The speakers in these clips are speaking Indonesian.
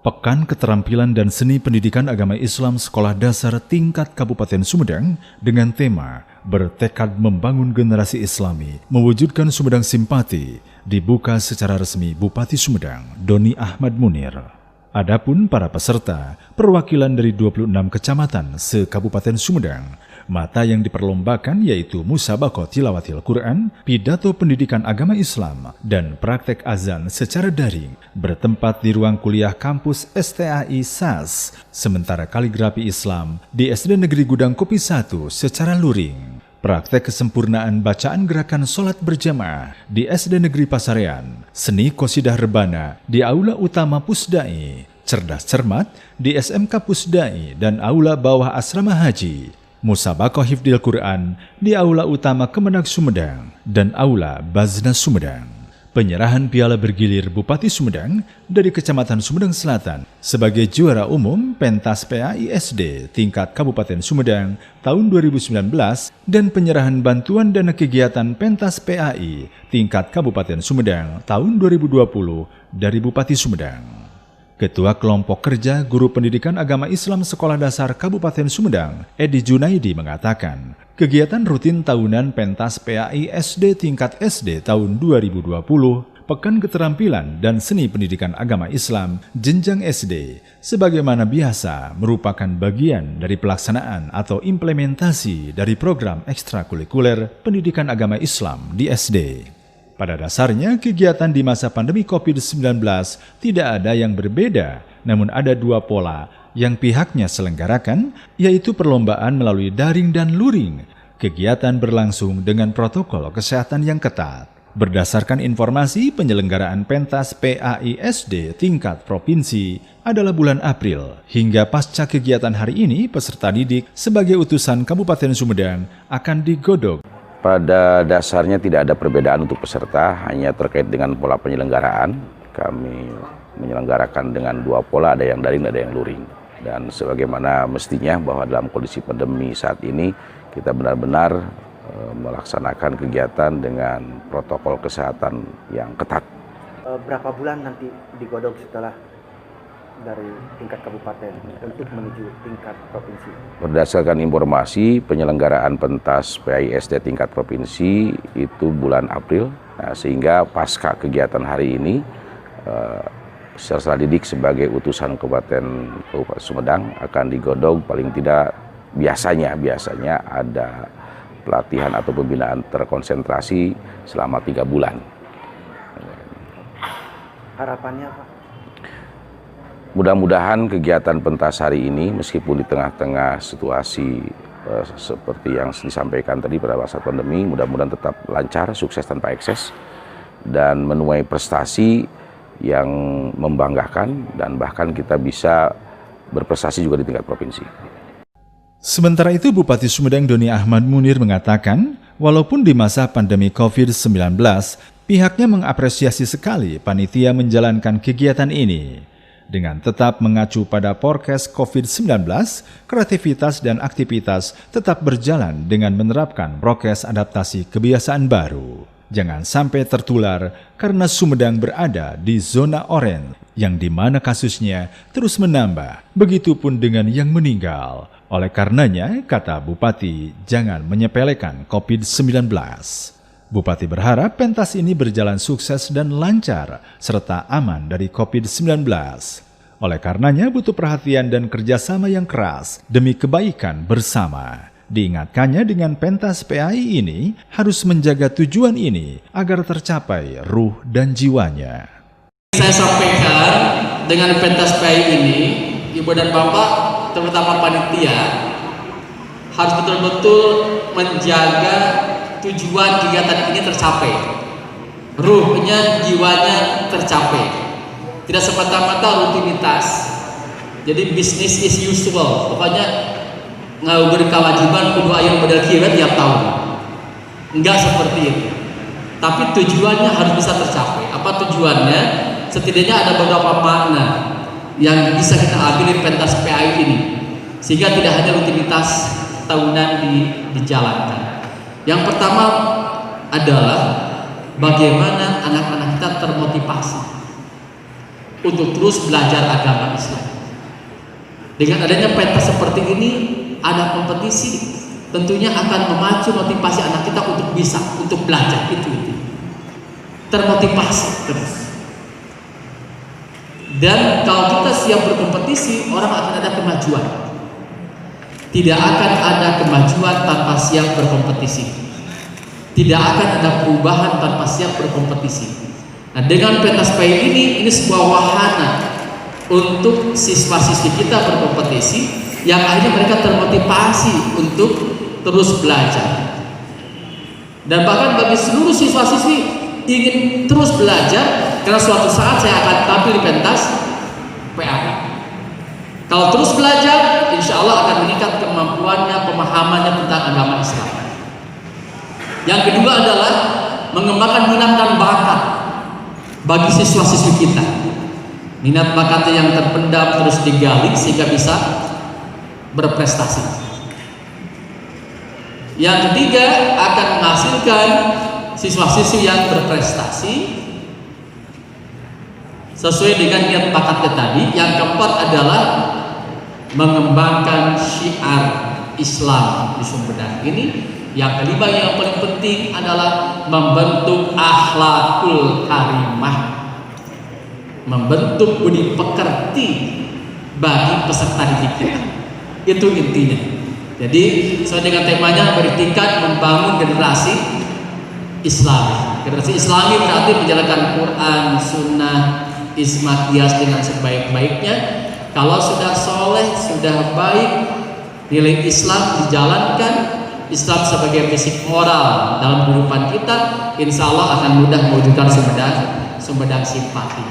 Pekan Keterampilan dan Seni Pendidikan Agama Islam Sekolah Dasar tingkat Kabupaten Sumedang dengan tema Bertekad Membangun Generasi Islami, Mewujudkan Sumedang Simpati, dibuka secara resmi Bupati Sumedang, Doni Ahmad Munir. Adapun para peserta, perwakilan dari 26 kecamatan se-Kabupaten Sumedang. Mata yang diperlombakan yaitu Musabaqah Tilawatil Quran, Pidato Pendidikan Agama Islam, dan praktek azan secara daring bertempat di ruang kuliah kampus STAI SAS, sementara kaligrafi Islam di SD Negeri Gudang Kopi 1 secara luring. Praktek kesempurnaan bacaan gerakan sholat berjamaah di SD Negeri Pasarean, seni qosidah rebana di Aula Utama Pusdai, cerdas cermat di SMK Pusdai dan Aula Bawah Asrama Haji, Musabaqah Hifdzil Quran di Aula Utama Kemenag Sumedang dan Aula Baznas Sumedang. Penyerahan piala bergilir Bupati Sumedang dari Kecamatan Sumedang Selatan sebagai juara umum pentas PAISD tingkat Kabupaten Sumedang tahun 2019 dan penyerahan bantuan dana kegiatan pentas PAI tingkat Kabupaten Sumedang tahun 2020 dari Bupati Sumedang. Ketua Kelompok Kerja Guru Pendidikan Agama Islam Sekolah Dasar Kabupaten Sumedang, Edi Junaidi mengatakan, kegiatan rutin tahunan pentas PAISD tingkat SD tahun 2020, Pekan Keterampilan dan Seni Pendidikan Agama Islam jenjang SD, sebagaimana biasa merupakan bagian dari pelaksanaan atau implementasi dari program ekstrakurikuler pendidikan agama Islam di SD. Pada dasarnya, kegiatan di masa pandemi COVID-19 tidak ada yang berbeda, namun ada dua pola yang pihaknya selenggarakan, yaitu perlombaan melalui daring dan luring. Kegiatan berlangsung dengan protokol kesehatan yang ketat. Berdasarkan informasi, penyelenggaraan pentas PAISD tingkat provinsi adalah bulan April. Hingga pasca kegiatan hari ini, peserta didik sebagai utusan Kabupaten Sumedang akan digodok. Pada dasarnya tidak ada perbedaan untuk peserta, hanya terkait dengan pola penyelenggaraan. Kami menyelenggarakan dengan dua pola, ada yang daring, ada yang luring. Dan sebagaimana mestinya bahwa dalam kondisi pandemi saat ini, kita benar-benar melaksanakan kegiatan dengan protokol kesehatan yang ketat. Berapa bulan nanti digodok setelah dari tingkat kabupaten untuk menuju tingkat provinsi? Berdasarkan informasi, penyelenggaraan pentas PAISD tingkat provinsi itu bulan April, sehingga pasca kegiatan hari ini, peserta didik sebagai utusan Kabupaten Sumedang akan digodok paling tidak biasanya ada pelatihan atau pembinaan terkonsentrasi selama 3 bulan. Harapannya Pak? Mudah-mudahan kegiatan pentas hari ini meskipun di tengah-tengah situasi seperti yang disampaikan tadi pada masa pandemi, mudah-mudahan tetap lancar, sukses tanpa ekses, dan menuai prestasi yang membanggakan dan bahkan kita bisa berprestasi juga di tingkat provinsi. Sementara itu, Bupati Sumedang Doni Ahmad Munir mengatakan, walaupun di masa pandemi COVID-19, pihaknya mengapresiasi sekali panitia menjalankan kegiatan ini. Dengan tetap mengacu pada Prokes COVID-19, kreativitas dan aktivitas tetap berjalan dengan menerapkan prokes adaptasi kebiasaan baru. Jangan sampai tertular karena Sumedang berada di zona oranye, yang di mana kasusnya terus menambah, begitupun dengan yang meninggal. Oleh karenanya, kata Bupati, jangan menyepelekan COVID-19. Bupati berharap pentas ini berjalan sukses dan lancar, serta aman dari COVID-19. Oleh karenanya butuh perhatian dan kerjasama yang keras demi kebaikan bersama. Diingatkannya dengan pentas PAI ini harus menjaga tujuan ini agar tercapai ruh dan jiwanya. Saya sampaikan dengan pentas PAI ini, Ibu dan Bapak, terutama panitia, harus betul-betul menjaga tujuan kegiatan ini tercapai, ruhnya, jiwanya tercapai. Tidak semata-mata rutinitas, jadi bisnis is usual. Pokoknya nggak berkewajiban kudu ayam modal kira tiap tahun. Enggak seperti itu. Tapi tujuannya harus bisa tercapai. Apa tujuannya? Setidaknya ada beberapa makna yang bisa kita ambil di pentas PAI ini, sehingga tidak hanya rutinitas tahunan dijalankan. Yang pertama adalah bagaimana anak-anak kita termotivasi. untuk terus belajar agama Islam. Dengan adanya pentas seperti ini, ada kompetisi, tentunya akan memacu motivasi anak kita untuk bisa, untuk belajar, itu. Termotivasi terus. Dan kalau kita siap berkompetisi, orang akan ada kemajuan. Tidak akan ada kemajuan tanpa siap berkompetisi. Tidak akan ada perubahan tanpa siap berkompetisi. Nah, dengan pentas PAI ini sebuah wahana untuk siswa-siswi kita berkompetisi, yang akhirnya mereka termotivasi untuk terus belajar. Dan bahkan bagi seluruh siswa-siswi ingin terus belajar, karena suatu saat saya akan tampil di pentas PAI. Kalau terus belajar, insya Allah akan meningkat kemampuannya, pemahamannya tentang agama Islam. Yang kedua adalah mengembangkan minat dan bakat bagi siswa-siswi kita. Minat bakatnya yang terpendam terus digali sehingga bisa berprestasi. Yang ketiga akan menghasilkan siswa-siswi yang berprestasi sesuai dengan niat bakatnya tadi. Yang keempat adalah mengembangkan syiar Islam di Sumedang ini. Yang kelima yang paling penting adalah membentuk akhlakul karimah, membentuk budi pekerti bagi peserta didik kita. Itu intinya. Jadi sesuai dengan temanya beritikat membangun generasi Islami. Generasi Islami berarti menjalankan Quran, Sunnah, Isma Qiyas dengan sebaik-baiknya. Kalau sudah soleh, sudah baik, nilai Islam dijalankan, Islam sebagai basic moral dalam kehidupan kita, insya Allah akan mudah mewujudkan Sumedang simpati.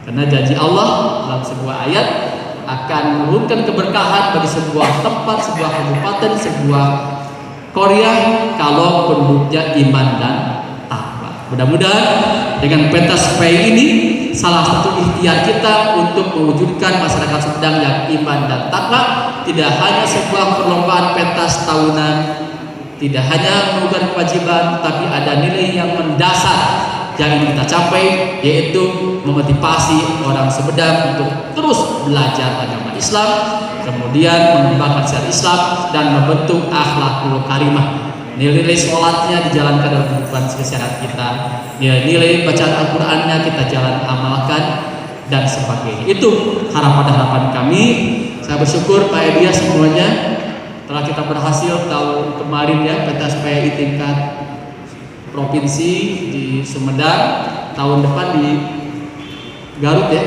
Karena janji Allah dalam sebuah ayat akan menurunkan keberkahan bagi sebuah tempat, sebuah kabupaten, sebuah Korea kalau penduduknya iman dan takwa. Mudah-mudahan dengan pentas PAI ini salah satu ikhtiar kita untuk mewujudkan masyarakat Sumedang yang iman dan takwa. Tidak hanya sebuah perlombaan pentas tahunan, tidak hanya menunaikan kewajiban, tapi ada nilai yang mendasar yang ingin kita capai, yaitu memotivasi orang Sumedang untuk terus belajar agama Islam, kemudian mengembangkan syiar Islam dan membentuk akhlakul karimah. Nilai-nilai sholatnya dijalankan dalam kehidupan sehari-hari kita, nilai-nilai bacaan Al-Qur'annya kita amalkan dan sebagainya. Itu harapan kami. Saya bersyukur Pak Edia semuanya telah kita berhasil tahun kemarin ya pentas PAI tingkat provinsi di Sumedang, tahun depan di Garut ya,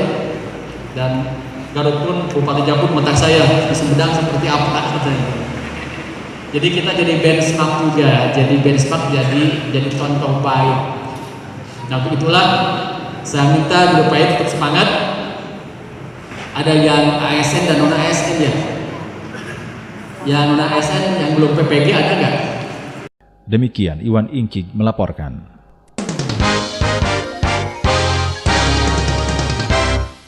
dan Garut pun Bupati Jabut mentak saya di Sumedang seperti apa katanya. Jadi kita jadi benchmark juga, jadi contoh baik. Nah untuk itulah saya minta Guru PAI tetap semangat. Ada yang ASN dan non ASN ya. Yang non ASN yang belum PPG ada nggak? Demikian Iwan Ingkig melaporkan.